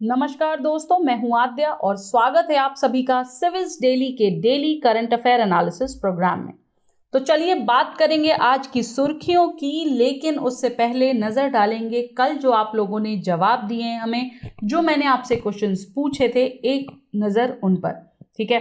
नमस्कार दोस्तों, मैं हूं आद्या और स्वागत है आप सभी का सिविल्स डेली के daily current affair analysis program में। तो चलिए बात करेंगे आज की सुर्खियों की, लेकिन उससे पहले नजर डालेंगे कल जो आप लोगों ने जवाब दिए हैं हमें, जो मैंने आपसे क्वेश्चंस पूछे थे, एक नजर उन पर। ठीक है,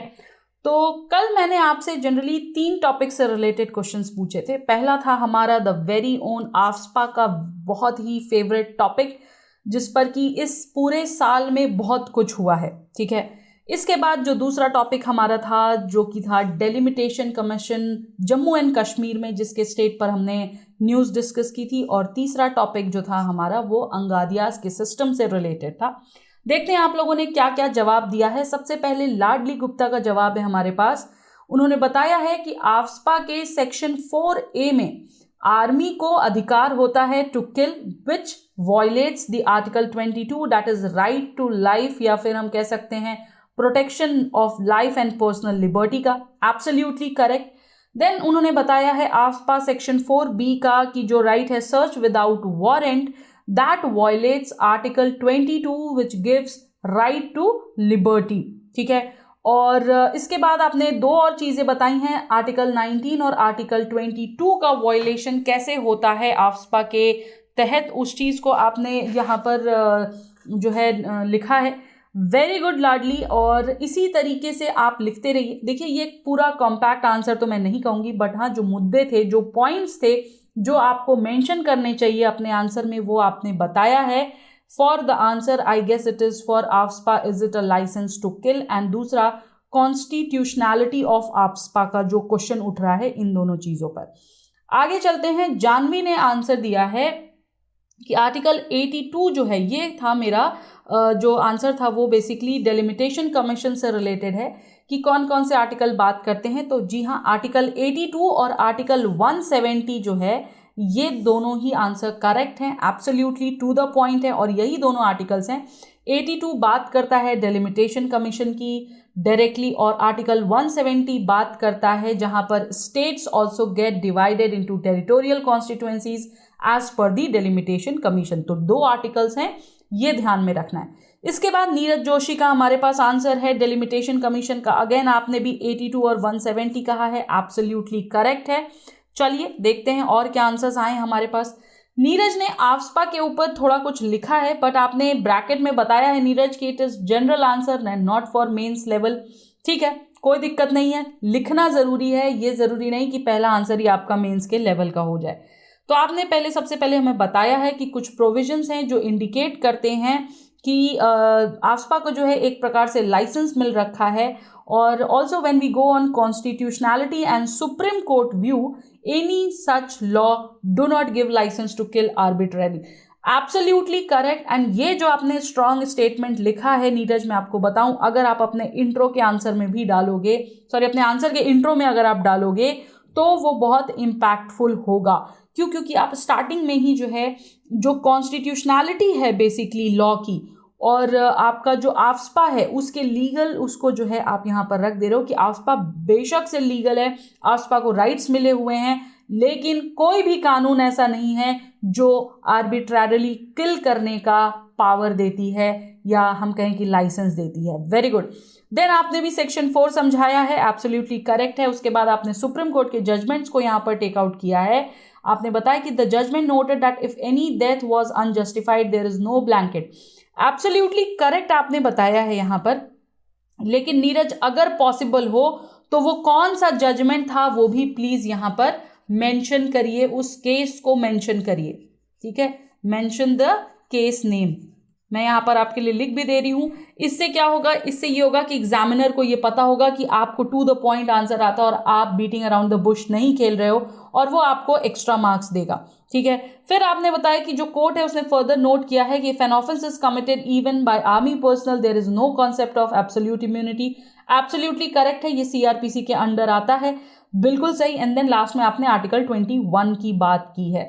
तो कल मैंने आपसे जनरली 3 टॉपिक से रिलेटेड क्वेश्चंस पूछे थे। पहला था हमारा द वेरी ओन आफ्सपा का बहुत ही फेवरेट टॉपिक, जिस पर कि इस पूरे साल में बहुत कुछ हुआ है। ठीक है, इसके बाद जो दूसरा टॉपिक हमारा था, जो कि था delimitation commission Jammu and Kashmir में, जिसके स्टेट पर हमने न्यूज़ डिस्कस की थी। और तीसरा टॉपिक जो था हमारा, वो अंगादियास के सिस्टम से रिलेटेड था। देखते हैं आप लोगों ने क्या क्या जवाब दिया है। सबसे पहले लाडली गुप्ता का जवाब है हमारे पास। उन्होंने बताया है कि आफ्सपा के सेक्शन 4A में आर्मी को अधिकार होता है to kill which violates the article 22, that is right to life, या फिर हम कह सकते हैं protection of life and personal liberty का। Absolutely correct. देन उन्होंने बताया है आफ्सपा सेक्शन 4B का कि जो राइट है search without warrant, that violates article 22 which gives right to liberty. ठीक है, और इसके बाद आपने 2 और चीज़ें बताई हैं, आर्टिकल 19 और आर्टिकल 22 का वॉयलेशन कैसे होता है आफ्सपा के तहत, उस चीज़ को आपने यहाँ पर जो है लिखा है। वेरी गुड लाडली, और इसी तरीके से आप लिखते रहिए। देखिए, ये पूरा कॉम्पैक्ट आंसर तो मैं नहीं कहूँगी, बट हाँ, जो मुद्दे थे, जो पॉइंट्स थे, जो आपको मेंशन करने चाहिए अपने आंसर में, वो आपने बताया है। For the answer I guess it is for AFSPA is it a licence to kill, and दूसरा कॉन्स्टिट्यूशनैलिटी ऑफ आफ्सपा का जो क्वेश्चन उठ रहा है, इन दोनों चीजों पर। आगे चलते हैं। जानवी ने आंसर दिया है कि आर्टिकल 82 जो है, ये था मेरा जो आंसर था, वो बेसिकली डेलिमिटेशन कमीशन से रिलेटेड है कि कौन कौन से आर्टिकल बात करते हैं। तो जी हाँ, आर्टिकल 82 और आर्टिकल 170 जो है, ये दोनों ही आंसर करेक्ट हैं, एब्सोल्युटली टू द पॉइंट है, और यही दोनों आर्टिकल्स हैं। 82 बात करता है डेलिमिटेशन कमीशन की डायरेक्टली, और आर्टिकल 170 बात करता है जहां पर states also get divided into territorial constituencies as per the delimitation commission. तो 2 आर्टिकल्स हैं, ये ध्यान में रखना है। इसके बाद नीरज जोशी का हमारे पास आंसर है डेलिमिटेशन कमीशन का। अगेन आपने भी 82 और 170 कहा है, एब्सोल्युटली करेक्ट है। चलिए देखते हैं और क्या आंसर्स आए हमारे पास। नीरज ने आफ्सपा के ऊपर थोड़ा कुछ लिखा है, बट आपने ब्रैकेट में बताया है नीरज कि it is general answer and not for mains level. ठीक है, कोई दिक्कत नहीं है, लिखना जरूरी है, ये जरूरी नहीं कि पहला आंसर ही आपका मेंस के लेवल का हो जाए। तो आपने सबसे पहले हमें बताया है कि कुछ प्रोविजंस हैं जो इंडिकेट करते हैं कि आफ्सपा को जो है एक प्रकार से लाइसेंस मिल रखा है। और also when we go on constitutionality and Supreme Court view, any such law do not give licence to kill arbitrary. Absolutely correct. And ये जो आपने स्ट्रॉन्ग स्टेटमेंट लिखा है नीरज, मैं आपको बताऊं, अगर आप अपने इंट्रो के आंसर में भी डालोगे, सॉरी, अपने आंसर के इंट्रो में अगर आप डालोगे, तो वो बहुत इम्पैक्टफुल होगा। क्यों? क्योंकि आप स्टार्टिंग में ही जो है, जो कॉन्स्टिट्यूशनैलिटी है बेसिकली लॉ की, और आपका जो आफ्सपा है उसके लीगल, उसको जो है आप यहाँ पर रख दे रहे हो कि आफ्सपा बेशक से लीगल है, आफ्सपा को राइट्स मिले हुए हैं, लेकिन कोई भी कानून ऐसा नहीं है जो आर्बिट्रैरिली किल करने का पावर देती है, या हम कहें कि लाइसेंस देती है। Very good. देन आपने भी सेक्शन 4 समझाया है, एब्सोल्युटली करेक्ट है। उसके बाद आपने सुप्रीम कोर्ट के जजमेंट्स को यहाँ पर टेक आउट किया है। आपने बताया कि the judgement noted that if any death was unjustified there is no blanket. Absolutely correct आपने बताया है यहाँ पर, लेकिन नीरज अगर पॉसिबल हो तो वो कौन सा जजमेंट था वो भी प्लीज यहाँ पर मेंशन करिए, उस केस को मेंशन करिए। ठीक है, मेंशन द केस नेम। मैं यहाँ पर आपके लिए लिख भी दे रही हूँ। इससे क्या होगा? इससे ये होगा कि एग्जामिनर को ये पता होगा कि आपको टू द पॉइंट आंसर आता है और आप बीटिंग अराउंड द बुश नहीं खेल रहे हो, और वो आपको एक्स्ट्रा मार्क्स देगा। ठीक है, फिर आपने बताया कि जो कोर्ट है उसने फर्दर नोट किया है कि if an offence is committed even by army personnel there is no concept of absolute immunity. Absolutely correct है, ये सीआरपीसी के अंडर आता है, बिल्कुल सही। एंड देन लास्ट में आपने आर्टिकल 21 की बात की है।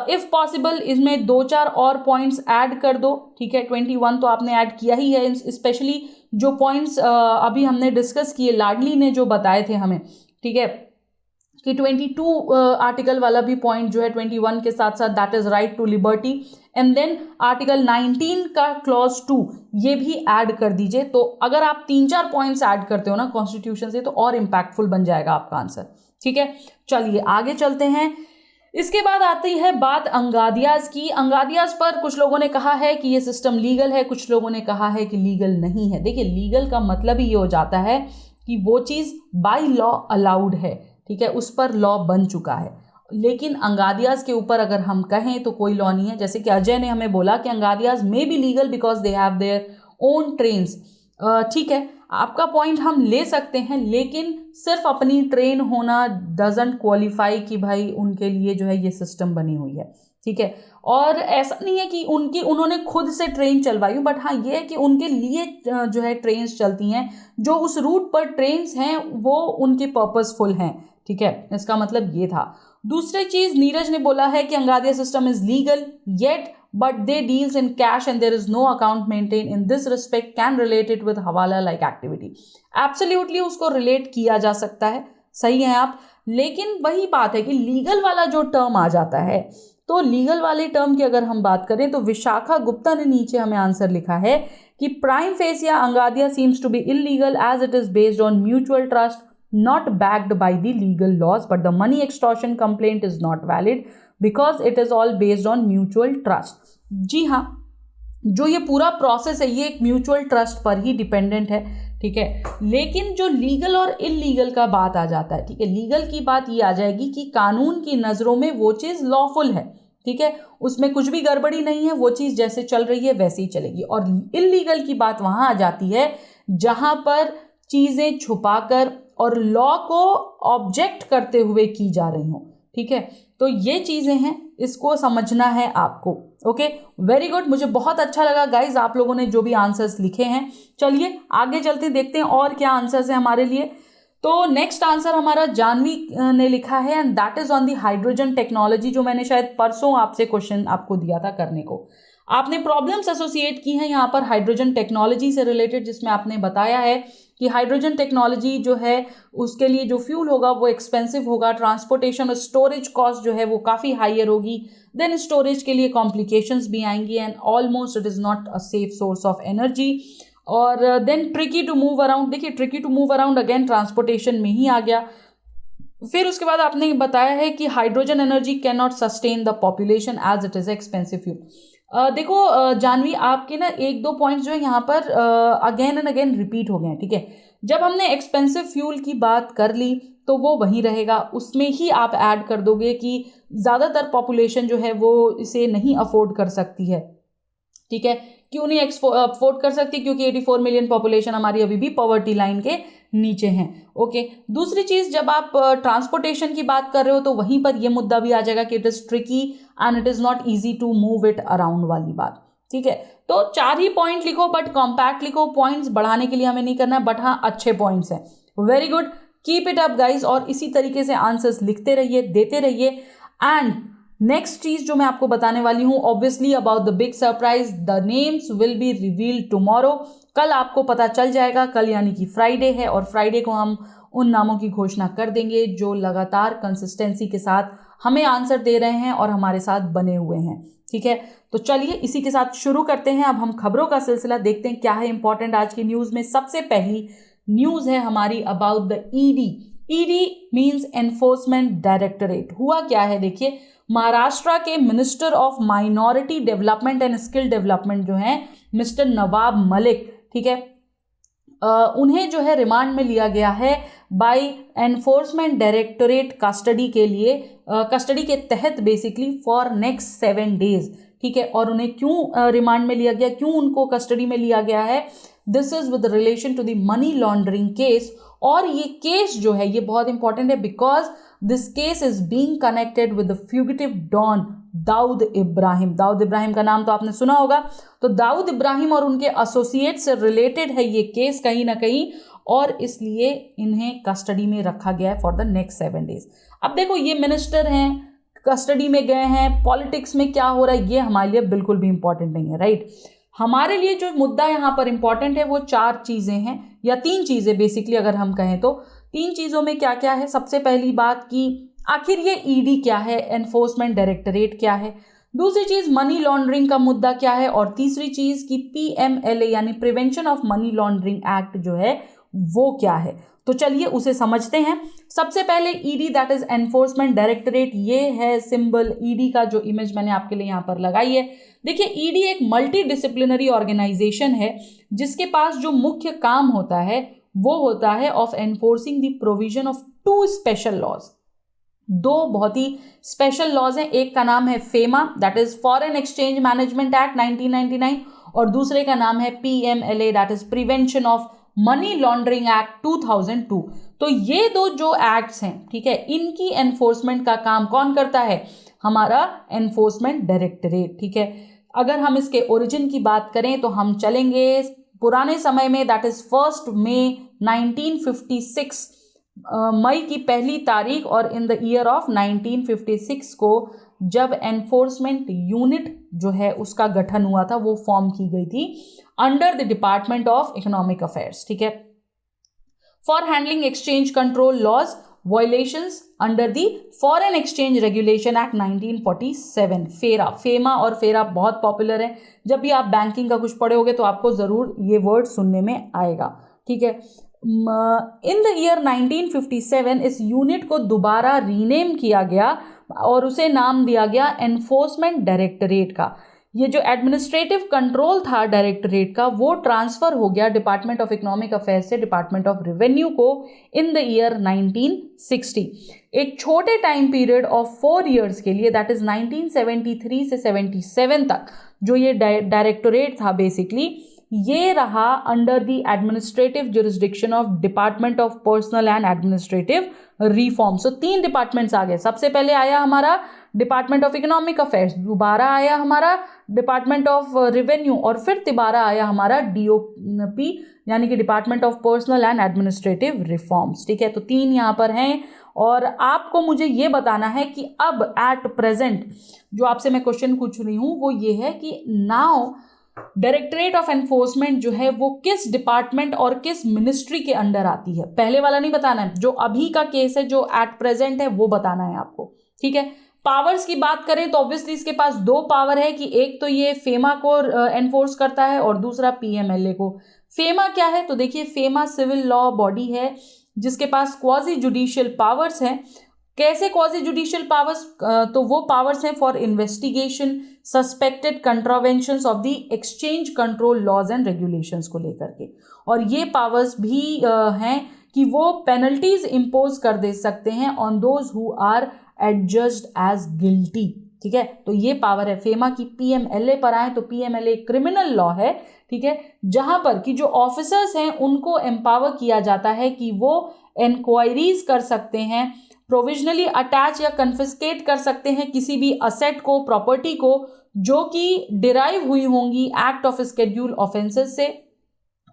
इफ पॉसिबल इसमें 2-4 और पॉइंट्स ऐड कर दो। ठीक है, 21 तो आपने ऐड किया ही है, स्पेशली जो पॉइंट्स अभी हमने डिस्कस किए, लाडली ने जो बताए थे हमें। ठीक है, कि 22 आर्टिकल वाला भी पॉइंट जो है 21 के साथ साथ that is right to liberty, and then article 19 का क्लॉज 2 ये भी ऐड कर दीजिए। तो अगर आप 3-4 पॉइंट्स ऐड करते हो ना कॉन्स्टिट्यूशन से तो और इम्पैक्टफुल बन जाएगा आपका आंसर। ठीक है, चलिए आगे चलते हैं। इसके बाद आती है बात अंगादियाज की। अंगादियाज पर कुछ लोगों ने कहा है कि ये सिस्टम लीगल है, कुछ लोगों ने कहा है कि लीगल नहीं है। देखिए, लीगल का मतलब ही ये हो जाता है कि वो चीज़ बाय लॉ अलाउड है, ठीक है, उस पर लॉ बन चुका है। लेकिन अंगादियाज के ऊपर अगर हम कहें तो कोई लॉ नहीं है। जैसे कि अजय ने हमें बोला कि angadias may be legal because they have their own trains. ठीक है, आपका पॉइंट हम ले सकते हैं, लेकिन सिर्फ अपनी ट्रेन होना डजंट क्वालिफाई कि भाई उनके लिए जो है ये सिस्टम बनी हुई है। ठीक है, और ऐसा नहीं है कि उन्होंने खुद से ट्रेन चलवाई, बट हाँ ये है कि उनके लिए जो है ट्रेन्स चलती हैं, जो उस रूट पर ट्रेन्स हैं वो उनके पर्पसफुल हैं। ठीक है, इसका मतलब ये था। दूसरी चीज नीरज ने बोला है कि angadia system is legal yet but they deals in cash and there is no account maintained in this respect can relate it with हवाला like activity। एब्सोल्युटली उसको रिलेट किया जा सकता है, सही है आप, लेकिन वही बात है कि लीगल वाला जो टर्म आ जाता है, तो लीगल वाले टर्म की अगर हम बात करें तो विशाखा गुप्ता ने नीचे हमें आंसर लिखा है कि prima facie angadia seems to be illegal as it is based on mutual trust not backed by the legal laws, but the money extortion complaint is not valid because it is all based on mutual trust। जी हाँ, जो ये पूरा process है ये एक mutual trust पर ही dependent है। ठीक है, लेकिन जो लीगल और इलीगल का बात आ जाता है, ठीक है, लीगल की बात ये आ जाएगी कि कानून की नज़रों में वो चीज़ लॉफुल है, ठीक है, उसमें कुछ भी गड़बड़ी नहीं है, वो चीज़ जैसे चल रही है वैसे ही चलेगी। और इलीगल की बात वहाँ आ जाती है जहाँ पर चीज़ें छुपाकर और लॉ को ऑब्जेक्ट करते हुए की जा रही हो। ठीक है, तो ये चीज़ें हैं, इसको समझना है आपको। ओके, वेरी गुड, मुझे बहुत अच्छा लगा गाइज आप लोगों ने जो भी आंसर्स लिखे हैं। चलिए आगे चलते देखते हैं और क्या आंसर्स हैं हमारे लिए। तो नेक्स्ट आंसर हमारा जानवी ने लिखा है and that is on the hydrogen technology, जो मैंने शायद परसों आपसे क्वेश्चन आपको दिया था करने को। आपने प्रॉब्लम्स एसोसिएट की हैं यहाँ पर हाइड्रोजन टेक्नोलॉजी से रिलेटेड, जिसमें आपने बताया है कि हाइड्रोजन टेक्नोलॉजी जो है उसके लिए जो फ्यूल होगा वो एक्सपेंसिव होगा, ट्रांसपोर्टेशन और स्टोरेज कॉस्ट जो है वो काफ़ी हायर होगी, देन स्टोरेज के लिए कॉम्प्लिकेशंस भी आएंगी and almost it is not a safe source of energy, और then tricky to move around. देखिए, tricky to move around again transportation में ही आ गया। फिर उसके बाद आपने बताया है कि hydrogen energy can not sustain the population as it is expensive fuel. देखो जानवी, आपके ना 1-2 पॉइंट्स जो है यहाँ पर अगेन एंड अगेन रिपीट हो गए हैं। ठीक है, जब हमने एक्सपेंसिव फ्यूल की बात कर ली तो वो वहीं रहेगा, उसमें ही आप ऐड कर दोगे कि ज़्यादातर पॉपुलेशन जो है वो इसे नहीं अफोर्ड कर सकती है। ठीक है, क्यों नहीं अफोर्ड कर सकती? क्योंकि 84 मिलियन पॉपुलेशन हमारी अभी भी पॉवर्टी लाइन के नीचे हैं। ओके, दूसरी चीज़, जब आप ट्रांसपोर्टेशन की बात कर रहे हो तो वहीं पर ये मुद्दा भी आ जाएगा कि it is tricky and it is not easy to move it around वाली बात। ठीक है, तो 4 ही पॉइंट लिखो बट कॉम्पैक्ट लिखो, पॉइंट्स बढ़ाने के लिए हमें नहीं करना है, बट हाँ अच्छे पॉइंट्स हैं। Very good, keep it up guys, और इसी तरीके से आंसर्स लिखते रहिए, देते रहिए। एंड नेक्स्ट चीज जो मैं आपको बताने वाली हूँ, obviously about the big surprise, the names will be revealed tomorrow. कल आपको पता चल जाएगा, कल यानी कि फ्राइडे है, और फ्राइडे को हम उन नामों की घोषणा कर देंगे जो लगातार कंसिस्टेंसी के साथ हमें आंसर दे रहे हैं और हमारे साथ बने हुए हैं। ठीक है, तो चलिए इसी के साथ शुरू करते हैं। अब हम खबरों का सिलसिला देखते हैं क्या है इंपॉर्टेंट आज की न्यूज़ में। सबसे पहली न्यूज़ है हमारी about the ED. ED means enforcement directorate. हुआ क्या है, देखिए, महाराष्ट्र के minister of minority development and skill development जो हैं मिस्टर नवाब मलिक, ठीक है, उन्हें जो है रिमांड में लिया गया है बाय एनफोर्समेंट डायरेक्टरेट कस्टडी के लिए, कस्टडी के तहत बेसिकली फॉर नेक्स्ट 7 डेज। ठीक है, और उन्हें क्यों रिमांड में लिया गया, क्यों उनको कस्टडी में लिया गया है? This is with relation to the money laundering case. और ये केस जो है ये बहुत इंपॉर्टेंट है because this case is being connected with the fugitive don Dawood Ibrahim. Dawood Ibrahim का नाम तो आपने सुना होगा, तो दाऊद इब्राहिम और उनके एसोसिएट से रिलेटेड है ये केस कहीं ना कहीं, और इसलिए इन्हें कस्टडी में रखा गया है फॉर द नेक्स्ट 7 डेज। अब देखो, ये मिनिस्टर हैं, कस्टडी में गए हैं, पॉलिटिक्स में क्या हो रहा है ये हमारे लिए बिल्कुल भी इंपॉर्टेंट नहीं है, राइट। हमारे लिए जो मुद्दा यहाँ पर इंपॉर्टेंट है वो 4 चीज़ें हैं, या 3 चीज़ें बेसिकली अगर हम कहें तो। 3 चीज़ों में क्या क्या है, सबसे पहली बात कि आखिर ये ईडी क्या है, एनफोर्समेंट डायरेक्टरेट क्या है, दूसरी चीज़ मनी लॉन्ड्रिंग का मुद्दा क्या है, और तीसरी चीज़ कि पीएमएलए यानी prevention of money laundering act जो है वो क्या है। तो चलिए उसे समझते हैं। सबसे पहले ED that is enforcement directorate, ये है सिंबल ईडी का जो इमेज मैंने आपके लिए यहाँ पर लगाई है। देखिए ईडी एक मल्टी डिसिप्लिनरी ऑर्गेनाइजेशन है जिसके पास जो मुख्य काम होता है वो होता है of enforcing the provision of 2 special laws. 2 बहुत ही स्पेशल लॉज हैं, एक का नाम है FEMA that is foreign exchange management act 1999 और दूसरे का नाम है PMLA that is prevention of money laundering act 2002। तो ये 2 जो एक्ट्स हैं, ठीक है, इनकी एनफोर्समेंट का काम कौन करता है, हमारा एनफोर्समेंट डायरेक्टरेट, ठीक है। अगर हम इसके ओरिजिन की बात करें तो हम चलेंगे पुराने समय में, दैट इज 1 मई 1956, मई की 1 तारीख और इन द ईयर ऑफ 1956 को जब एनफोर्समेंट यूनिट जो है उसका गठन हुआ था, वो फॉर्म की गई थी under the department of economic affairs, ठीक है, for handling exchange control laws violations under the foreign exchange regulation act 1947। FEMA और फेरा बहुत पॉपुलर है, जब भी आप बैंकिंग का कुछ पढ़े होगे तो आपको जरूर ये वर्ड सुनने में आएगा, ठीक है। इन द ईयर 1957 इस यूनिट को दोबारा रीनेम किया गया और उसे नाम दिया गया एनफोर्समेंट डायरेक्टरेट का। ये जो एडमिनिस्ट्रेटिव कंट्रोल था डायरेक्टरेट का वो ट्रांसफर हो गया डिपार्टमेंट ऑफ इकोनॉमिक अफेयर्स से डिपार्टमेंट ऑफ रेवेन्यू को इन द ईयर 1960। एक छोटे टाइम पीरियड ऑफ 4 ईयर्स के लिए, दैट इज 1973 से 77 तक जो ये डायरेक्टोरेट था बेसिकली, ये रहा under the administrative jurisdiction of department of personnel and administrative reform. So 3 departments आ गए। सबसे पहले आया हमारा डिपार्टमेंट ऑफ इकोनॉमिक अफेयर्स, दोबारा आया हमारा डिपार्टमेंट ऑफ रेवेन्यू और फिर दोबारा आया हमारा डीओपी यानी कि department of personnel and administrative reforms, ठीक है। तो 3 यहाँ पर हैं और आपको मुझे ये बताना है कि अब एट प्रेजेंट जो आपसे मैं क्वेश्चन पूछ रही हूँ वो ये है कि नाउ डायरेक्टरेट ऑफ एनफोर्समेंट जो है वो किस डिपार्टमेंट और किस मिनिस्ट्री के अंडर आती है। पहले वाला नहीं बताना है, जो अभी का केस है जो एट प्रेजेंट है वो बताना है आपको, ठीक है। पावर्स की बात करें तो ऑब्वियसली इसके पास 2 पावर है कि एक तो ये फेमा को एनफोर्स करता है और दूसरा पीएमएलए को। फेमा क्या है, तो देखिए फेमा सिविल लॉ बॉडी है जिसके पास क्वाजी जुडिशियल पावर्स हैं। कैसे क्वाजी जुडिशियल पावर्स, तो वो पावर्स हैं for investigation suspected contraventions of the exchange control laws and regulations को लेकर के, और ये पावर्स भी हैं कि वो पेनल्टीज इंपोज कर दे सकते हैं on those who are adjudged as guilty, ठीक है। तो ये पावर है फेमा की। पीएमएलए पर आए तो पीएमएलए क्रिमिनल लॉ है, ठीक है, जहां पर कि जो ऑफिसर्स हैं उनको एम्पावर किया जाता है कि वो इंक्वायरीज कर सकते हैं, प्रोविजनली अटैच या कन्फिस्केट कर सकते हैं किसी भी असेट को, प्रॉपर्टी को जो कि डिराइव हुई होंगी एक्ट ऑफ स्केड्यूल ऑफेंसेस से,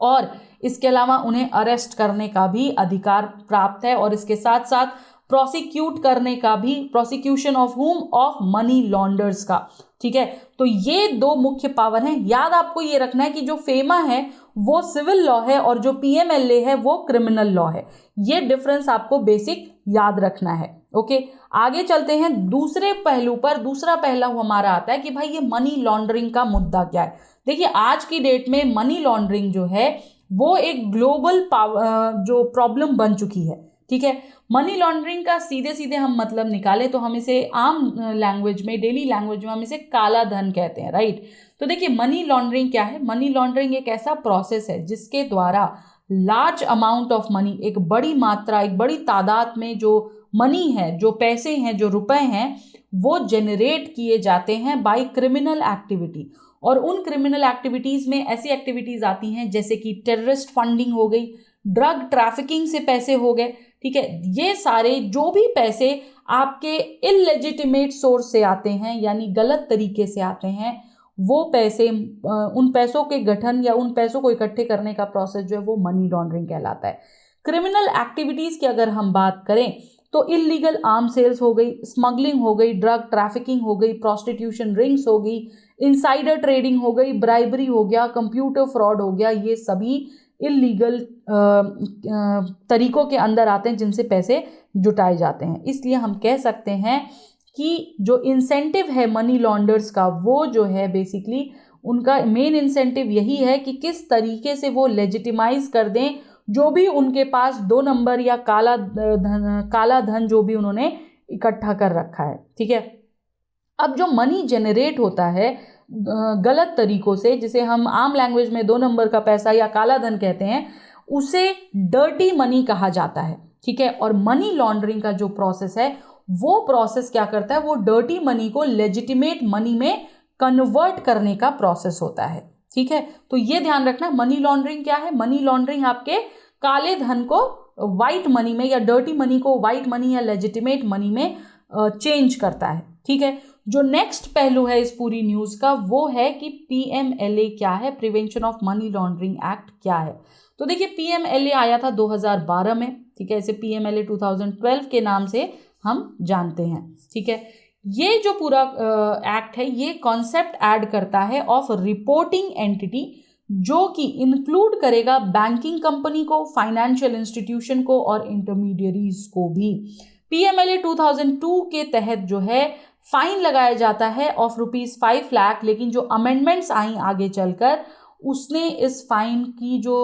और इसके अलावा उन्हें अरेस्ट करने का भी अधिकार प्राप्त है और इसके साथ साथ प्रोसिक्यूट करने का भी, prosecution of whom, of money launderers का, ठीक है। तो ये 2 मुख्य पावर हैं। याद आपको ये रखना है कि जो फेमा है वो सिविल लॉ है और जो पीएमएलए है वो क्रिमिनल लॉ है। ये डिफरेंस आपको बेसिक याद रखना है, ओके। आगे चलते हैं दूसरे पहलू पर। दूसरा पहलू हमारा आता है कि भाई ये मनी लॉन्ड्रिंग का मुद्दा क्या है। देखिए आज की डेट में मनी लॉन्ड्रिंग जो है वो एक ग्लोबल जो प्रॉब्लम बन चुकी है, ठीक है। मनी लॉन्ड्रिंग का सीधे सीधे हम मतलब निकालें तो हम इसे आम लैंग्वेज में, डेली लैंग्वेज में हम इसे काला धन कहते हैं, राइट। तो देखिए मनी लॉन्ड्रिंग क्या है। मनी लॉन्ड्रिंग एक ऐसा प्रोसेस है जिसके द्वारा लार्ज अमाउंट ऑफ मनी, एक बड़ी मात्रा, एक बड़ी तादाद में जो मनी है, जो पैसे हैं, जो रुपए हैं, वो जनरेट किए जाते हैं बाय क्रिमिनल एक्टिविटी। और उन क्रिमिनल एक्टिविटीज़ में ऐसी एक्टिविटीज़ आती हैं जैसे कि टेररिस्ट फंडिंग हो गई, ड्रग ट्रैफिकिंग से पैसे हो गए, ठीक है। ये सारे जो भी पैसे आपके इलेजिटिमेट सोर्स से आते हैं यानी गलत तरीके से आते हैं, वो पैसे, उन पैसों के गठन या उन पैसों को इकट्ठे करने का प्रोसेस जो है वो मनी लॉन्ड्रिंग कहलाता है। क्रिमिनल एक्टिविटीज़ की अगर हम बात करें तो इलीगल आर्म सेल्स हो गई, स्मगलिंग हो गई, ड्रग ट्रैफिकिंग हो गई, प्रोस्टिट्यूशन रिंग्स हो गई, इनसाइडर ट्रेडिंग हो गई, ब्राइबरी हो गया, कंप्यूटर फ्रॉड हो गया, ये सभी इलीगल तरीकों के अंदर आते हैं जिनसे पैसे जुटाए जाते हैं। इसलिए हम कह सकते हैं कि जो इंसेंटिव है मनी लॉन्डर्स का, वो जो है बेसिकली उनका मेन इंसेंटिव यही है कि किस तरीके से वो लेजिटिमाइज कर दें जो भी उनके पास 2 नंबर या काला धन जो भी उन्होंने इकट्ठा कर रखा है। ठीक है, अब जो मनी जनरेट होता है गलत तरीकों से, जिसे हम आम लैंग्वेज में 2 नंबर का पैसा या काला धन कहते हैं, उसे डर्टी मनी कहा जाता है। ठीक है, और मनी लॉन्ड्रिंग का जो प्रोसेस है वो प्रोसेस क्या करता है, वो डर्टी मनी को लेजिटिमेट मनी में कन्वर्ट करने का प्रोसेस होता है। ठीक है, तो ये ध्यान रखना, मनी लॉन्ड्रिंग क्या है? मनी लॉन्ड्रिंग आपके काले धन को व्हाइट मनी में या डर्टी मनी को व्हाइट मनी या लेजिटिमेट मनी में चेंज करता है। ठीक है, जो नेक्स्ट पहलू है इस पूरी न्यूज का वो है कि PMLA क्या है, prevention of money laundering act क्या है। तो देखिए, PMLA आया था 2012 में। ठीक है, इसे PMLA 2012 के नाम से हम जानते हैं। ठीक है, ये जो पूरा एक्ट है ये कॉन्सेप्ट ऐड करता है ऑफ रिपोर्टिंग एंटिटी, जो कि इंक्लूड करेगा बैंकिंग कंपनी को, फाइनेंशियल इंस्टीट्यूशन को और इंटरमीडियरीज को भी। PMLA 2002 के तहत जो है फाइन लगाया जाता है ऑफ ₹5 लाख, लेकिन जो अमेंडमेंट्स आई आगे चलकर उसने इस फाइन की जो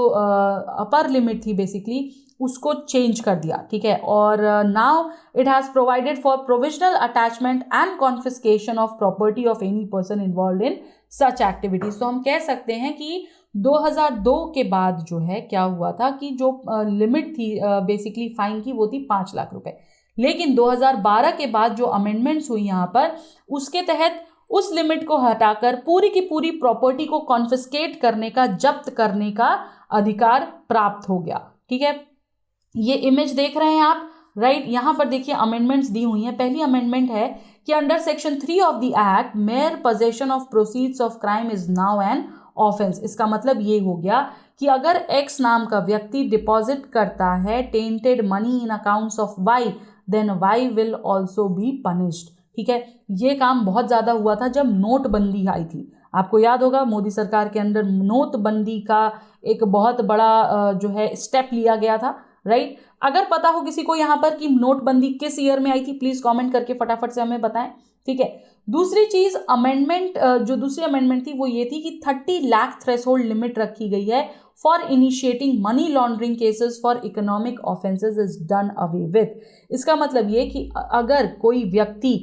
अपर लिमिट थी बेसिकली उसको चेंज कर दिया। ठीक है, और now it has provided for provisional attachment and confiscation of property of any person involved in such activities. तो हम कह सकते हैं कि 2002 के बाद जो है क्या हुआ था कि जो लिमिट थी बेसिकली फाइन की वो थी 5 लाख रुपए, लेकिन 2012 के बाद जो अमेंडमेंट्स हुई यहाँ पर उसके तहत उस लिमिट को हटाकर पूरी की पूरी प्रॉपर्टी को कॉन्फिस्केट करने का, जब्त करने का अधिकार प्राप्त हो गया। ठीक है, ये इमेज देख रहे हैं आप, राइट? यहाँ पर देखिए अमेंडमेंट्स दी हुई हैं। पहली अमेंडमेंट है कि under section 3 of the act mayor possession of proceeds of crime is now an offence. इसका मतलब ये हो गया कि अगर एक्स नाम का व्यक्ति डिपॉजिट करता है tainted money in accounts of Y, then Y will also be punished. ठीक है, ये काम बहुत ज़्यादा हुआ था जब नोटबंदी आई थी। आपको याद होगा मोदी सरकार के अंदर नोटबंदी का एक बहुत बड़ा जो है स्टेप लिया गया था, राइट? अगर पता हो किसी को यहाँ पर कि नोटबंदी किस ईयर में आई थी, प्लीज कमेंट करके फटाफट से हमें बताएं। ठीक है, दूसरी चीज अमेंडमेंट, जो दूसरी अमेंडमेंट थी वो ये थी कि 30 लाख थ्रेशोल्ड लिमिट रखी गई है for initiating money laundering cases for economic offences is done away with. इसका मतलब ये कि अगर कोई व्यक्ति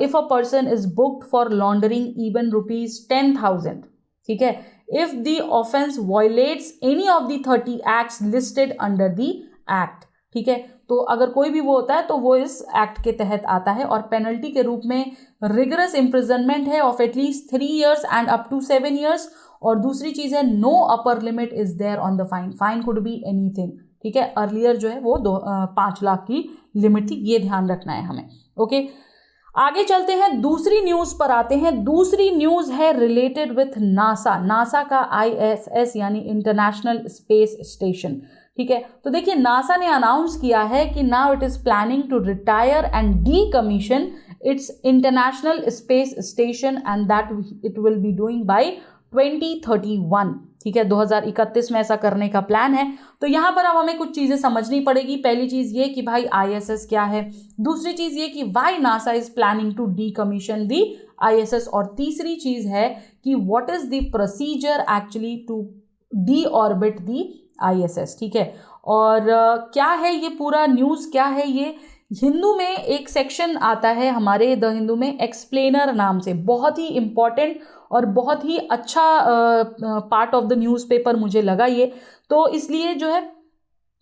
if a person is booked for laundering even ₹10,000, ठीक है, if the offense violates any of the 30 acts listed under the act, ठीक है, तो अगर कोई भी वो होता है तो वो इस एक्ट के तहत आता है और पेनल्टी के रूप में रिगरस इम्प्रिजनमेंट है of at least 3 years and up to 7 years। और दूसरी चीज है no upper limit is there on the fine, fine could be anything. ठीक है, अर्लियर जो है वो 5 लाख की लिमिट थी, ये ध्यान रखना है हमें। ओके, आगे चलते हैं, दूसरी न्यूज पर आते हैं। दूसरी न्यूज है रिलेटेड विथ नासा, नासा का ISS यानी इंटरनेशनल स्पेस स्टेशन। ठीक है, तो देखिए नासा ने अनाउंस किया है कि now it is planning to retire and decommission its international space station and that it will be doing by 2031। ठीक है, 2031 में ऐसा करने का प्लान है। तो यहाँ पर अब हमें कुछ चीज़ें समझनी पड़ेगी। पहली चीज़ ये कि भाई ISS क्या है, दूसरी चीज़ ये कि why NASA is planning to decommission the ISS, और तीसरी चीज़ है कि what is the procedure actually to deorbit the ISS। ठीक है, और क्या है ये पूरा न्यूज़, क्या है ये, हिंदू में एक सेक्शन आता है हमारे द हिंदू में एक्सप्लेनर नाम से, बहुत ही इंपॉर्टेंट और बहुत ही अच्छा पार्ट ऑफ द न्यूज़पेपर मुझे लगा ये। तो इसलिए जो है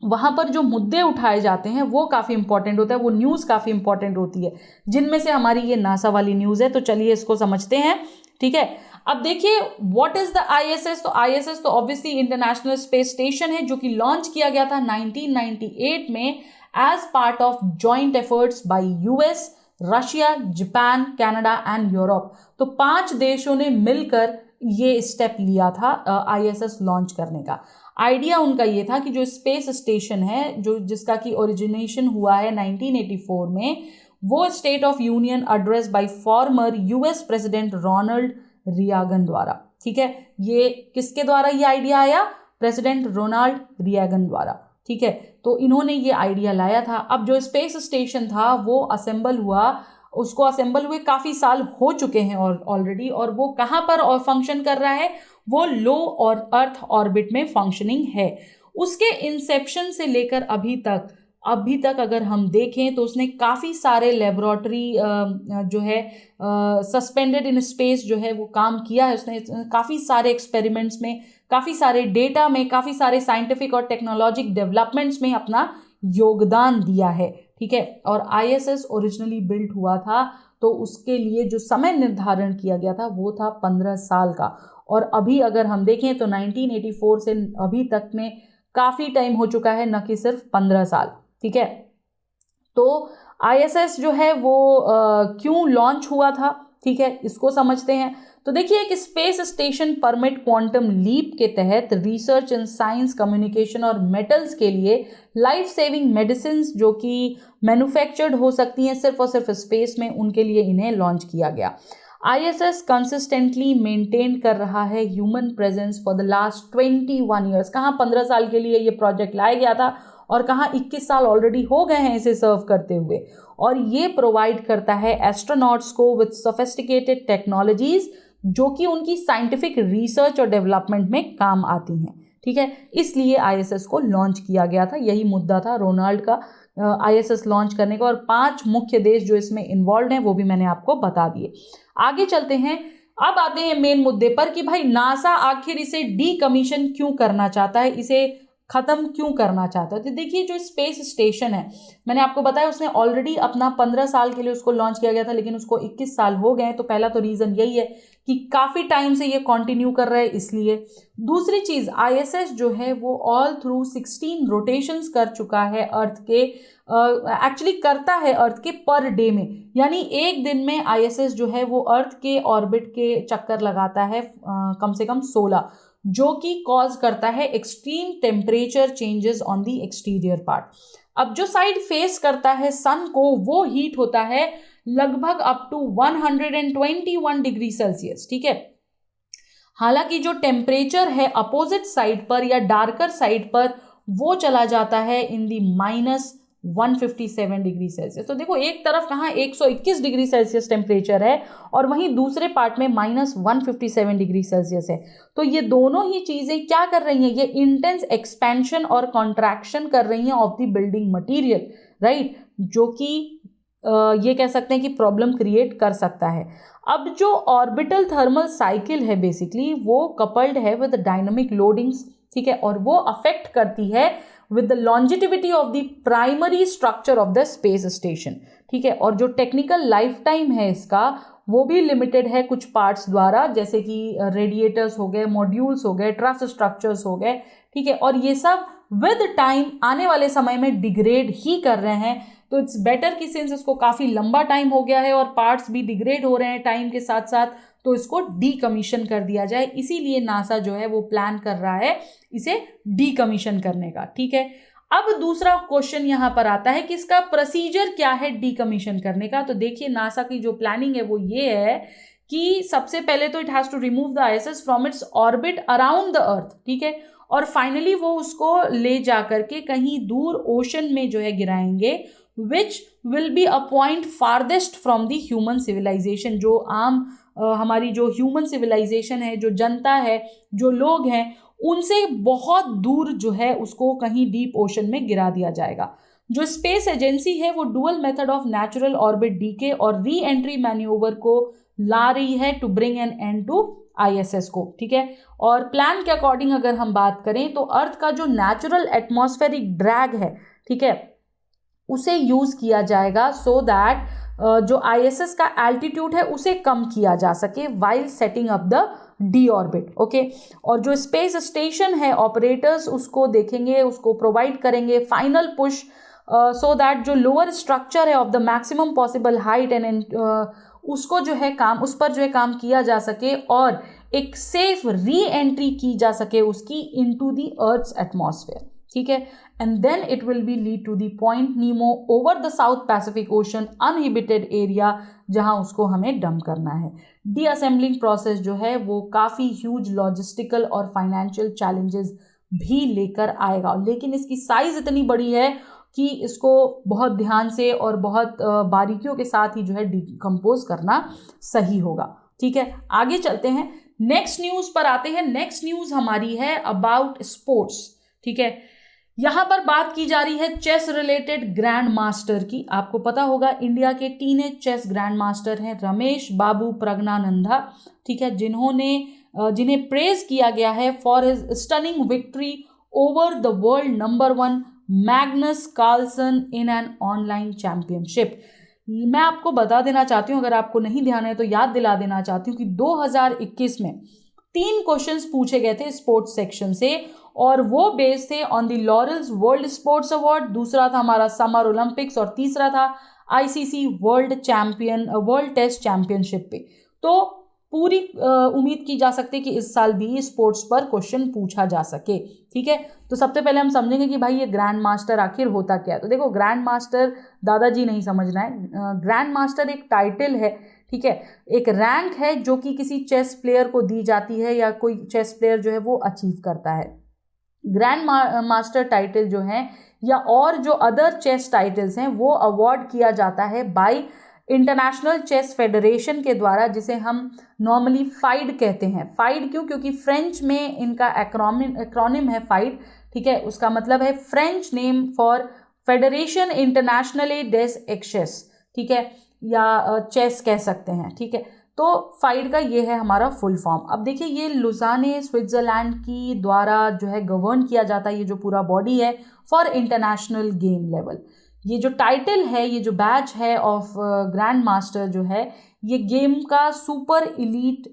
वहाँ पर जो मुद्दे उठाए जाते हैं वो काफ़ी इंपॉर्टेंट होता है, वो न्यूज़ काफ़ी इंपॉर्टेंट होती है, जिनमें से हमारी ये नासा वाली न्यूज़ है। तो चलिए इसको समझते हैं। ठीक है, अब देखिए व्हाट इज द ISS। तो ISS तो ऑब्वियसली इंटरनेशनल स्पेस स्टेशन है जो कि लॉन्च किया गया था 1998 में as part of joint efforts by US, Russia, Japan, Canada and Europe. तो 5 देशों ने मिलकर ये स्टेप लिया था ISS लॉन्च करने का। आइडिया उनका ये था कि जो स्पेस स्टेशन है जो जिसका कि ओरिजिनेशन हुआ है 1984 में, वो state of union address by former US president Ronald Reagan द्वारा। ठीक है, ये किसके द्वारा ये आइडिया आया, प्रेसिडेंट रोनाल्ड रिएगन द्वारा, ठीक है। तो इन्होंने ये आइडिया लाया था। अब जो स्पेस स्टेशन था वो असेंबल हुआ, उसको असेंबल हुए काफ़ी साल हो चुके हैं और ऑलरेडी, और वो कहाँ पर और फंक्शन कर रहा है, वो लो और अर्थ ऑर्बिट में फंक्शनिंग है। उसके इंसेप्शन से लेकर अभी तक अगर हम देखें तो उसने काफ़ी सारे लेबोरेटरी जो है सस्पेंडेड इन स्पेस जो है वो काम किया है। उसने काफ़ी सारे एक्सपेरिमेंट्स में, काफ़ी सारे डेटा में, काफ़ी सारे साइंटिफिक और टेक्नोलॉजिक डेवलपमेंट्स में अपना योगदान दिया है, ठीक है। और ISS ओरिजिनली बिल्ट हुआ था तो उसके लिए जो समय निर्धारण किया गया था वो था 15 साल का। और अभी अगर हम देखें तो 1984 से अभी तक में काफ़ी टाइम हो चुका है, न कि सिर्फ 15 साल, ठीक है। तो ISS जो है वो क्यों लॉन्च हुआ था, ठीक है, इसको समझते हैं। तो देखिए, एक space station permit quantum leap के तहत रिसर्च इन साइंस, कम्युनिकेशन और मेटल्स के लिए लाइफ सेविंग मेडिसिन जो कि मैन्युफैक्चर्ड हो सकती हैं सिर्फ और सिर्फ स्पेस में, उनके लिए इन्हें लॉन्च किया गया। ISS कंसिस्टेंटली मेंटेन कर रहा है human presence for the last 21 years. कहाँ 15 साल के लिए ये प्रोजेक्ट लाया गया था और कहाँ 21 साल ऑलरेडी हो गए हैं इसे सर्व करते हुए। और ये प्रोवाइड करता है एस्ट्रोनॉट्स को विद सोफिस्टिकेटेड टेक्नोलॉजीज जो कि उनकी साइंटिफिक रिसर्च और डेवलपमेंट में काम आती हैं, ठीक है। इसलिए ISS को लॉन्च किया गया था। यही मुद्दा था रोनाल्ड का ISS लॉन्च करने का। और 5 मुख्य देश जो इसमें इन्वॉल्व हैं वो भी मैंने आपको बता दिए। आगे चलते हैं, अब आते हैं मेन मुद्दे पर कि भाई नासा आखिर इसे डीकमीशन क्यों करना चाहता है, इसे ख़त्म क्यों करना चाहता है। तो देखिए, जो स्पेस स्टेशन है, मैंने आपको बताया उसने ऑलरेडी अपना 15 साल के लिए उसको लॉन्च किया गया था, लेकिन उसको 21 साल हो गए हैं। तो पहला तो रीज़न यही है कि काफ़ी टाइम से ये कंटिन्यू कर रहा है, इसलिए। दूसरी चीज़, ISS जो है वो ऑल थ्रू 16 रोटेशंस कर चुका है अर्थ के, एक्चुअली करता है अर्थ के पर डे में, यानी एक दिन में ISS जो है वो अर्थ के ऑर्बिट के चक्कर लगाता है कम से कम 16, जो कि कॉज करता है extreme temperature changes on the exterior part. अब जो साइड फेस करता है सन को, वो हीट होता है लगभग अप टू 121 डिग्री सेल्सियस, ठीक है। हालांकि जो टेम्परेचर है अपोजिट साइड पर या डार्कर साइड पर, वो चला जाता है इन दी -157 डिग्री सेल्सियस। तो देखो, एक तरफ कहाँ 121 डिग्री सेल्सियस टेम्परेचर है और वहीं दूसरे पार्ट में -157 डिग्री सेल्सियस है। तो ये दोनों ही चीज़ें क्या कर रही हैं, ये इंटेंस एक्सपेंशन और कॉन्ट्रैक्शन कर रही हैं of the building material, right, जो कि ये कह सकते हैं कि प्रॉब्लम क्रिएट कर सकता है। अब जो ऑर्बिटल थर्मल साइकिल है बेसिकली वो कपल्ड है विद डायनामिक लोडिंग्स, ठीक है, और वो अफेक्ट करती है with the longevity of the primary structure of the space station, ठीक है। और जो टेक्निकल लाइफ टाइम है इसका वो भी लिमिटेड है कुछ पार्ट्स द्वारा, जैसे कि रेडिएटर्स हो गए, मॉड्यूल्स हो गए, ट्रस स्ट्रक्चर्स हो गए, ठीक है। और ये सब विद टाइम आने वाले समय में डिग्रेड ही कर रहे हैं। तो इट्स बेटर कि सिंस इसको काफ़ी लंबा टाइम हो गया है और पार्ट्स भी डिग्रेड हो रहे हैं टाइम के साथ साथ, तो इसको डीकमीशन कर दिया जाए। इसीलिए नासा जो है वो प्लान कर रहा है इसे डीकमीशन करने का, ठीक है। अब दूसरा क्वेश्चन यहाँ पर आता है कि इसका प्रोसीजर क्या है डीकमीशन करने का। तो देखिए, नासा की जो प्लानिंग है वो ये है कि सबसे पहले तो it has to remove the ISS from its orbit around the earth, ठीक है। और फाइनली वो उसको ले जा करके कहीं दूर ओशन में जो है गिराएंगे, which will be a point farthest from the human civilisation. जो आम हमारी जो ह्यूमन सिविलाइजेशन है, जो जनता है, जो लोग हैं, उनसे बहुत दूर जो है उसको कहीं डीप ओशन में गिरा दिया जाएगा। जो स्पेस एजेंसी है वो dual method of natural orbit decay और री एंट्री मैन्यूवर को ला रही है to bring an end to ISS को, ठीक है। और प्लान के अकॉर्डिंग अगर हम बात करें तो अर्थ का जो नेचुरल एटमॉस्फेरिक ड्रैग है, ठीक है, उसे यूज किया जाएगा सो दैट जो ISS का एल्टीट्यूड है उसे कम किया जा सके while setting up the D orbit, okay. और जो स्पेस स्टेशन है ऑपरेटर्स उसको देखेंगे, उसको प्रोवाइड करेंगे फाइनल पुश सो दैट जो लोअर स्ट्रक्चर है of the maximum possible height and उसको जो है उस पर जो है काम किया जा सके और एक सेफ री एंट्री की जा सके उसकी इनटू द अर्थ्स एटमॉस्फेयर, ठीक है। And then it will be lead to the point Nemo over the south Pacific ocean uninhabited area, जहां उसको हमें डंप करना है। डी असेंबलिंग प्रोसेस जो है वो काफ़ी ह्यूज लॉजिस्टिकल और फाइनेंशियल चैलेंजेस भी लेकर आएगा, लेकिन इसकी साइज इतनी बड़ी है कि इसको बहुत ध्यान से और बहुत बारीकियों के साथ ही जो है डिकम्पोज करना सही होगा। ठीक है, आगे चलते हैं, नेक्स्ट न्यूज पर आते हैं। नेक्स्ट न्यूज हमारी है अबाउट स्पोर्ट्स। ठीक है, यहां पर बात की जा रही है चेस रिलेटेड ग्रैंड मास्टर की। आपको पता होगा इंडिया के टीनेज चेस ग्रैंड मास्टर हैं रमेश बाबू प्रज्ञानंदा। ठीक है, जिन्हें प्रेज किया गया है for his stunning victory over the world number 1 Magnus Carlsen in an online championship. मैं आपको बता देना चाहती हूँ, अगर आपको नहीं ध्यान है तो याद दिला देना चाहती हूँ कि 2021 में 3 क्वेश्चंस पूछे गए थे स्पोर्ट्स सेक्शन से, और वो बेस्ड थे on the laurels world sports award, दूसरा था हमारा समर ओलंपिक्स, और तीसरा था आईसीसी वर्ल्ड टेस्ट चैंपियनशिप पे। तो पूरी उम्मीद की जा सकती है कि इस साल भी स्पोर्ट्स पर क्वेश्चन पूछा जा सके। ठीक है, तो सबसे पहले हम समझेंगे कि भाई ये ग्रैंड मास्टर आखिर होता क्या है। तो देखो, ग्रैंड मास्टर दादाजी नहीं समझना है, ग्रैंड मास्टर एक टाइटल है। ठीक है, एक रैंक है जो कि किसी चेस प्लेयर को दी जाती है या कोई चेस प्लेयर जो है वो अचीव करता है। ग्रैंड मास्टर टाइटल जो है या और जो अदर चेस टाइटल्स हैं वो अवार्ड किया जाता है बाय इंटरनेशनल चेस फेडरेशन के द्वारा, जिसे हम नॉर्मली फाइड कहते हैं। फाइड क्यों? क्योंकि फ्रेंच में इनका एक्रोनिम है फाइड। ठीक है, उसका मतलब है French name for Federation Internationale des Echecs. ठीक है, या चेस कह सकते हैं। ठीक है, तो फाइड का ये है हमारा फुल फॉर्म। अब देखिए, ये लुज़ाने स्विट्जरलैंड की द्वारा जो है गवर्न किया जाता है, ये जो पूरा बॉडी है फॉर इंटरनेशनल गेम लेवल। ये जो टाइटल है, ये जो बैच है ऑफ ग्रैंड मास्टर जो है, ये गेम का सुपर इलीट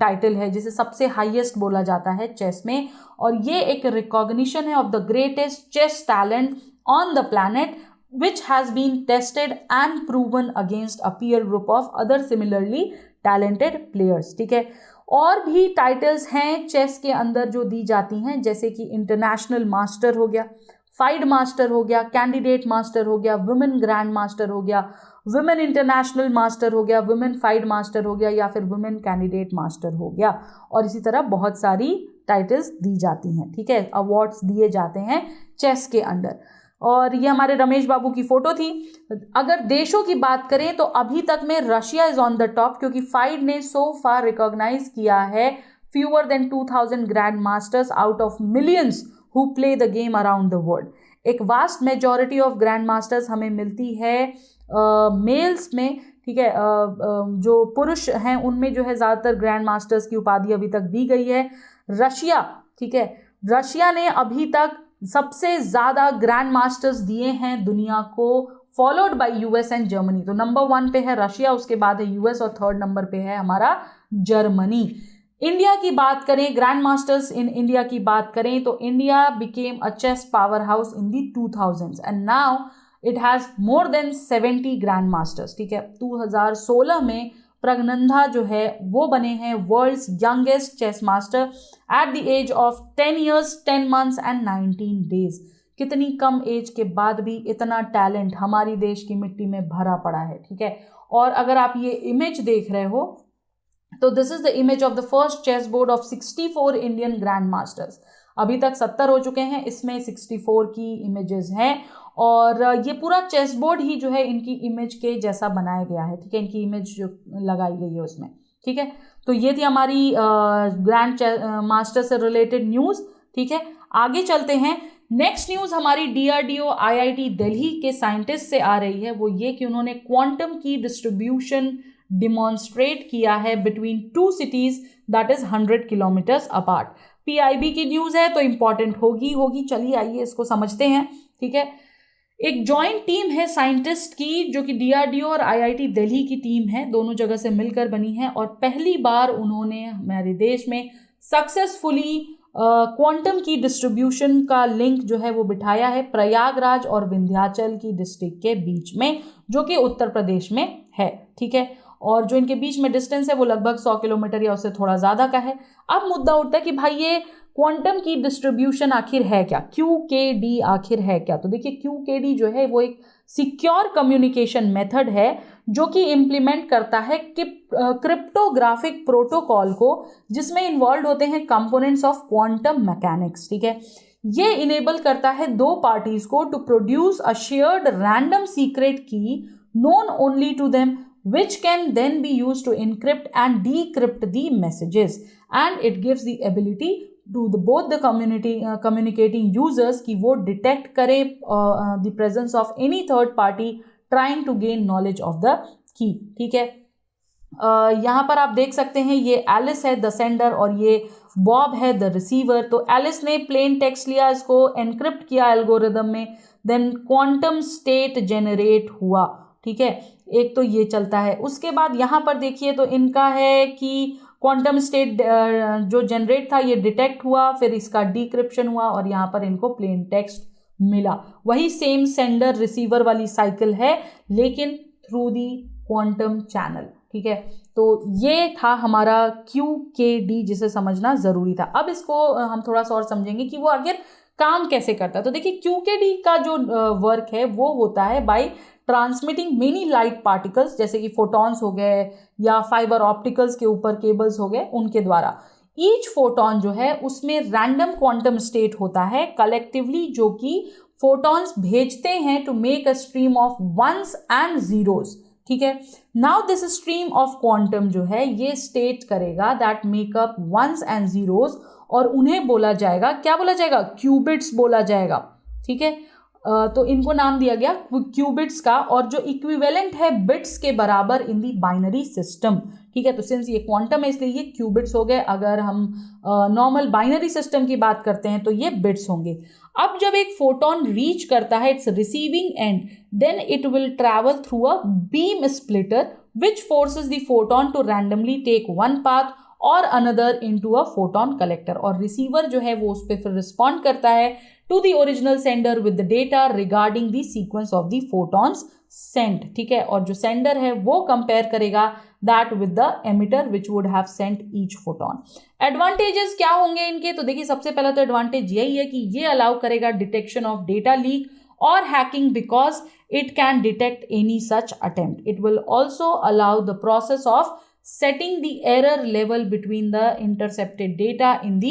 टाइटल है, जिसे सबसे हाईएस्ट बोला जाता है चेस में, और ये एक रिकॉग्निशन है of the greatest chess talent on the planet which has been tested and proven against a peer group of other similarly talented players। ठीक है, और भी टाइटल्स हैं चेस के अंदर जो दी जाती हैं, जैसे कि इंटरनेशनल मास्टर हो गया, फाइड मास्टर हो गया, कैंडिडेट मास्टर हो गया, वुमेन ग्रैंड मास्टर हो गया, वुमेन इंटरनेशनल मास्टर हो गया, वुमेन फाइड मास्टर हो गया, या फिर वुमेन कैंडिडेट मास्टर हो गया, और इसी तरह बहुत सारी टाइटल्स दी जाती हैं। ठीक है, अवार्ड्स दिए जाते हैं चेस के अंदर। और ये हमारे रमेश बाबू की फोटो थी। अगर देशों की बात करें तो अभी तक में Russia is on the top, क्योंकि फाइड ने सो फार रिकॉग्नाइज किया है fewer than 2000 grand masters out of millions who play the game around the world. एक vast majority of grand masters हमें मिलती है मेल्स में। ठीक है, जो पुरुष हैं उनमें जो है ज़्यादातर ग्रैंड मास्टर्स की उपाधि अभी तक दी गई है। रशिया, ठीक है, रशिया ने अभी तक सबसे ज़्यादा ग्रैंड मास्टर्स दिए हैं दुनिया को, followed by US and Germany. तो नंबर 1 पे है रशिया, उसके बाद है यूएस, और 3rd नंबर पे है हमारा जर्मनी। इंडिया की बात करें, ग्रैंड मास्टर्स इन इंडिया की बात करें तो India became a chess powerhouse in the 2000s and now it has more than 70 grandmasters. ठीक है, 2016 में प्रज्ञानंदा जो है वो बने हैं world's youngest chess master at the age of 10 years 10 months and 19 days। कितनी कम एज के बाद भी इतना टैलेंट हमारी देश की मिट्टी में भरा पड़ा है। ठीक है, और अगर आप ये इमेज देख रहे हो तो this is the image of the first chessboard of 64 Indian grandmasters. अभी तक 70 हो चुके हैं, इसमें 64 की इमेजेस हैं, और ये पूरा चेस बोर्ड ही जो है इनकी इमेज के जैसा बनाया गया है। ठीक है, इनकी इमेज जो लगाई गई है उसमें। ठीक है, तो ये थी हमारी ग्रैंड मास्टर से रिलेटेड न्यूज़। ठीक है, आगे चलते हैं। नेक्स्ट न्यूज़ हमारी DRDO IIT दिल्ली के साइंटिस्ट से आ रही है, वो ये कि उन्होंने क्वांटम की डिस्ट्रीब्यूशन डिमॉन्स्ट्रेट किया है between 2 cities that is 100 kilometers apart. PIB की न्यूज़ है तो इंपॉर्टेंट होगी। चलिए आइए इसको समझते हैं। ठीक है, एक जॉइंट टीम है साइंटिस्ट की जो कि DRDO और IIT दिल्ली की टीम है, दोनों जगह से मिलकर बनी है, और पहली बार उन्होंने हमारे देश में सक्सेसफुली क्वांटम की डिस्ट्रीब्यूशन का लिंक जो है वो बिठाया है प्रयागराज और विंध्याचल की डिस्ट्रिक्ट के बीच में, जो कि उत्तर प्रदेश में है। ठीक है, और जो इनके बीच में डिस्टेंस है वो लगभग 100 किलोमीटर या उससे थोड़ा ज़्यादा का है। अब मुद्दा उठता है कि भाई ये क्वांटम की डिस्ट्रीब्यूशन आखिर है क्या, QKD आखिर है क्या। तो देखिए, QKD जो है वो एक सिक्योर कम्युनिकेशन मेथड है जो कि इम्प्लीमेंट करता है क्रिप्टोग्राफिक प्रोटोकॉल को, जिसमें इन्वॉल्व होते हैं कंपोनेंट्स ऑफ क्वांटम मैकेनिक्स। ठीक है, ये इनेबल करता है दो पार्टीज को to produce a shared random secret की known only to them, which can then be used to encrypt and decrypt the messages, and it gives the ability to both the communicating users कि वो detect करे the presence of any third party trying to gain knowledge of the key। ठीक है, यहाँ पर आप देख सकते हैं ये एलिस है द सेंडर और ये बॉब है द रिसीवर। तो एलिस ने प्लेन टेक्स्ट लिया, इसको एनक्रिप्ट किया एल्गोरिदम में, देन क्वांटम स्टेट जेनरेट हुआ। ठीक है, एक तो ये चलता है। उसके बाद यहाँ पर देखिए तो इनका है कि क्वांटम स्टेट जो जनरेट था ये डिटेक्ट हुआ, फिर इसका डिक्रिप्शन हुआ और यहाँ पर इनको प्लेन टेक्स्ट मिला। वही सेम सेंडर रिसीवर वाली साइकिल है लेकिन थ्रू दी क्वांटम चैनल। ठीक है, तो ये था हमारा QKD जिसे समझना ज़रूरी था। अब इसको हम थोड़ा सा और समझेंगे कि वो आखिर काम कैसे करता है। तो देखिए QKD का जो वर्क है वो होता है by transmitting many light particles, जैसे कि फोटॉन्स हो गए या फाइबर ऑप्टिकल्स के ऊपर केबल्स हो गए, उनके द्वारा। ईच फोटॉन जो है उसमें रैंडम क्वांटम स्टेट होता है कलेक्टिवली, जो कि फोटॉन्स भेजते हैं to make a stream of ones and zeros. ठीक है, now this stream of quantum जो है ये स्टेट करेगा that make up ones and zeros, और उन्हें बोला जाएगा, क्या बोला जाएगा, क्यूबिट्स बोला जाएगा। ठीक है, तो इनको नाम दिया गया क्यूबिट्स का, और जो इक्विवेलेंट है बिट्स के बराबर इन दी बाइनरी सिस्टम। ठीक है, तो सिंस ये क्वांटम है इसलिए ये क्यूबिट्स हो गए। अगर हम नॉर्मल बाइनरी सिस्टम की बात करते हैं तो ये बिट्स होंगे। अब जब एक फोटोन रीच करता है it's receiving end, then it will travel through a beam splitter which forces the photon to randomly take one path और another into a photon collector, और रिसीवर जो है वो उस पर फिर रिस्पॉन्ड करता है to the original sender with the data regarding the sequence of the photons sent. ठीक है, और जो सेंडर है वो कंपेयर करेगा that with the emitter which would have sent each photon. Advantages क्या होंगे इनके, तो देखिए सबसे पहला तो एडवांटेज यही है कि ये अलाउ करेगा डिटेक्शन ऑफ डेटा लीक और hacking because it can detect any such attempt. It will also allow the process of setting the error level between the intercepted data in the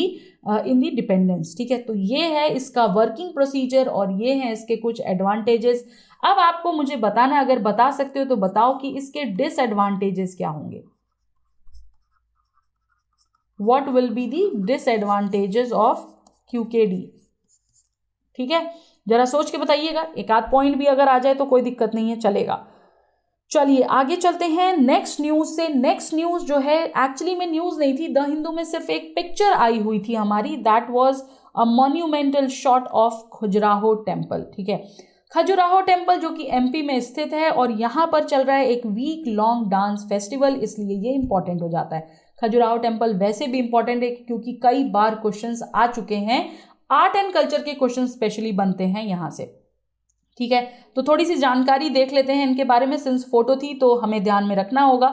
dependence। ठीक है, तो ये है इसका working procedure और ये है इसके कुछ एडवांटेजेस। अब आपको मुझे बताना है, अगर बता सकते हो तो बताओ कि इसके डिसएडवांटेजेस क्या होंगे। What will be the disadvantages of QKD। ठीक है, जरा सोच के बताइएगा, एक आध पॉइंट भी अगर आ जाए तो कोई दिक्कत नहीं है, चलेगा। चलिए आगे चलते हैं नेक्स्ट न्यूज से। नेक्स्ट न्यूज जो है एक्चुअली में न्यूज नहीं थी, द हिंदू में सिर्फ एक पिक्चर आई हुई थी हमारी, that was a monumental shot of Khajuraho temple. ठीक है, खजुराहो टेम्पल जो कि MP में स्थित है और यहाँ पर चल रहा है एक वीक लॉन्ग डांस फेस्टिवल, इसलिए ये इंपॉर्टेंट हो जाता है। खजुराहो टेम्पल वैसे भी इंपॉर्टेंट है क्योंकि कई बार क्वेश्चंस आ चुके हैं, आर्ट एंड कल्चर के क्वेश्चन स्पेशली बनते हैं यहाँ से। ठीक है, तो थोड़ी सी जानकारी देख लेते हैं इनके बारे में, सिंस फोटो थी तो हमें ध्यान में रखना होगा।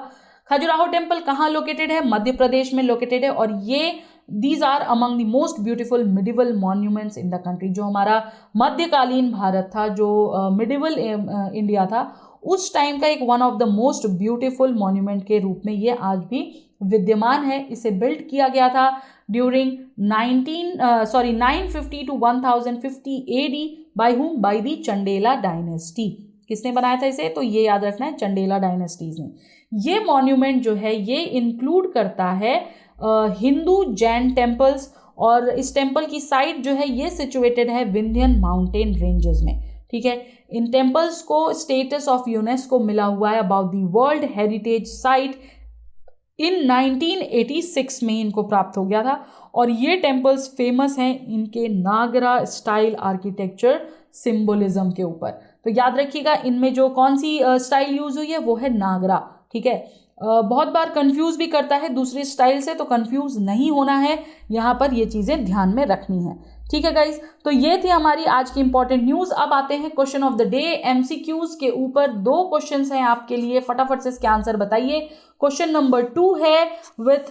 खजुराहो टेम्पल कहाँ लोकेटेड है, मध्य प्रदेश में लोकेटेड है, और ये these are among the most beautiful medieval monuments in the country. जो हमारा मध्यकालीन भारत था, जो मिडिवल इंडिया था, उस टाइम का एक one of the most beautiful monument के रूप में ये आज भी विद्यमान है। इसे बिल्ड किया गया था during 950 to 1050 AD by whom, by the Chandela dynasty. किसने बनाया था इसे, तो ये याद रखना है, चंडेला डायनेस्टीज ने। ये मॉन्यूमेंट जो है ये इंक्लूड करता है हिंदू जैन टेम्पल्स, और इस टेम्पल की साइट जो है ये सिचुएटेड है विंध्यन माउंटेन रेंजेस में। ठीक है, इन टेम्पल्स को स्टेटस ऑफ यूनेस्को मिला हुआ है about the world heritage site in 1986 में इनको प्राप्त हो गया था। और ये टेम्पल्स फेमस हैं इनके नागरा स्टाइल आर्किटेक्चर सिंबोलिज्म के ऊपर। तो याद रखिएगा इनमें जो कौन सी स्टाइल यूज हुई है वो है नागरा। ठीक है, बहुत बार कंफ्यूज भी करता है दूसरे स्टाइल से, तो कंफ्यूज नहीं होना है, यहाँ पर ये चीज़ें ध्यान में रखनी है। ठीक है गाइज, तो ये थी हमारी आज की इंपॉर्टेंट न्यूज। अब आते हैं question of the day. MCQs के ऊपर 2 क्वेश्चंस हैं आपके लिए, फटाफट से इसके आंसर बताइए। क्वेश्चन नंबर 2 है विथ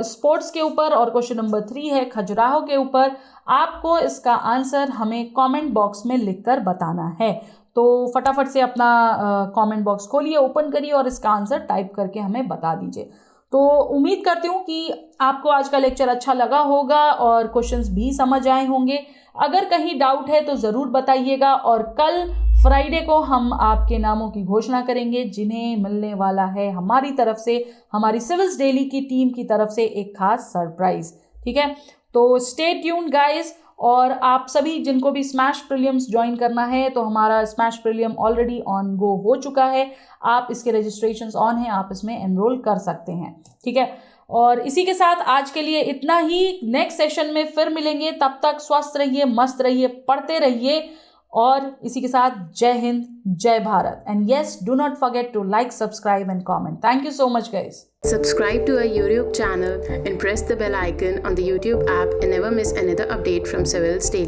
स्पोर्ट्स के ऊपर और क्वेश्चन नंबर 3 है खजुराहो के ऊपर। आपको इसका आंसर हमें कमेंट बॉक्स में लिखकर बताना है। तो फटाफट से अपना कमेंट बॉक्स खोलिए, ओपन करिए और इसका आंसर टाइप करके हमें बता दीजिए। तो उम्मीद करती हूँ कि आपको आज का लेक्चर अच्छा लगा होगा और क्वेश्चंस भी समझ आए होंगे। अगर कहीं डाउट है तो ज़रूर बताइएगा, और कल फ्राइडे को हम आपके नामों की घोषणा करेंगे जिन्हें मिलने वाला है हमारी तरफ से, हमारी सिविल्स डेली की टीम की तरफ से एक खास सरप्राइज। ठीक है, तो स्टे ट्यून्ड गाइस। और आप सभी जिनको भी स्मैश प्रीलिम्स ज्वाइन करना है, तो हमारा smash prelim already on go हो चुका है, आप इसके रजिस्ट्रेशंस ऑन हैं, आप इसमें एनरोल कर सकते हैं। ठीक है, और इसी के साथ आज के लिए इतना ही। नेक्स्ट सेशन में फिर मिलेंगे, तब तक स्वस्थ रहिए, मस्त रहिए, पढ़ते रहिए, और इसी के साथ जय हिंद, जय Bharat, and yes, do not forget to like, subscribe and comment. Thank you so much guys. Subscribe to our YouTube channel and press the bell icon on the YouTube app and never miss another update from Civils Daily.